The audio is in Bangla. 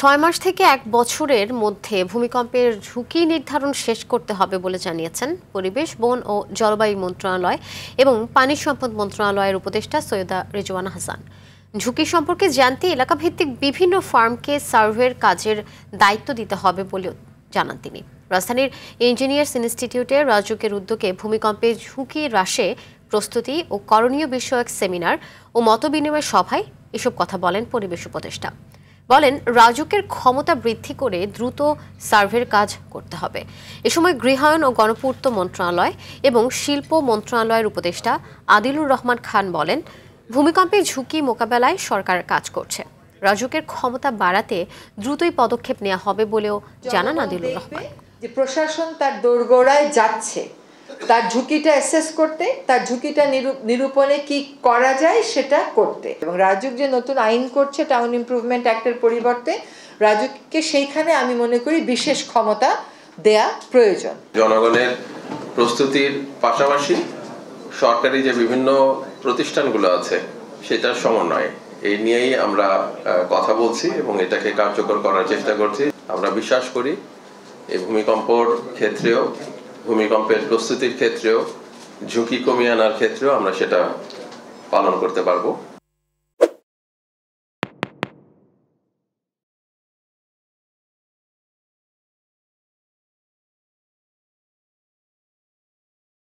6 মাস থেকে 1 বছরের মধ্যে ভূমিকম্পের ঝুঁকি নির্ধারণ শেষ করতে হবে বলে জানিয়েছেন পরিবেশ, বন ও জলবায়ু মন্ত্রণালয় এবং পানি সম্পদ মন্ত্রণালয়ের উপদেষ্টা সৈয়দা রিজওয়ানা হাসান। ঝুঁকি সম্পর্কে জানতে এলাকাভিত্তিক বিভিন্ন ফার্মকে সার্ভের কাজের দায়িত্ব দিতে হবে বলেও জানান তিনি। রাজধানীর ইঞ্জিনিয়ার্স ইনস্টিটিউটের রাজুকের উদ্যোগে ভূমিকম্পের ঝুঁকি হ্রাসে প্রস্তুতি ও করণীয় বিষয়ক সেমিনার ও মতবিনিময় সভায় এসব কথা বলেন পরিবেশ উপদেষ্টা। বলেন, রাজুকের ক্ষমতা বৃদ্ধি করে দ্রুত সার্ভের কাজ করতে হবে। এ সময় গৃহায়ন ও গণপূর্ত মন্ত্রণালয় এবং শিল্প মন্ত্রণালয়ের উপদেষ্টা আদিলুর রহমান খান বলেন, ভূমিকম্পের ঝুঁকি মোকাবেলায় সরকার কাজ করছে। রাজুকের ক্ষমতা বাড়াতে দ্রুতই পদক্ষেপ নেওয়া হবে বলেও জানান আদিলুর রহমান। যে প্রশাসন তার দোরগোড়ায় যাচ্ছে, তার ঝুঁকিটা অ্যাসেস করতে, তার ঝুঁকিটা নিরূপণে কি করা যায় সেটা করতে, এবং রাজুক যে নতুন আইন করছে টাউন ইমপ্রুভমেন্ট অ্যাক্টের পরিবর্তে, রাজুককে সেইখানে আমি মনে করি বিশেষ ক্ষমতা দেয়া প্রয়োজন। জনগণের প্রস্তুতির পাশাপাশি সরকারি যে বিভিন্ন প্রতিষ্ঠানগুলো আছে সেটার সমন্বয়, এই নিয়েই আমরা কথা বলছি এবং এটাকে কার্যকর করার চেষ্টা করছি। আমরা বিশ্বাস করি এই ভূমিকম্পর ক্ষেত্রেও, ভূমিকম্পের প্রস্তুতির ক্ষেত্রেও, ঝুঁকি কমিয়ে আনার ক্ষেত্রেও আমরা সেটা পালন করতে পারবো।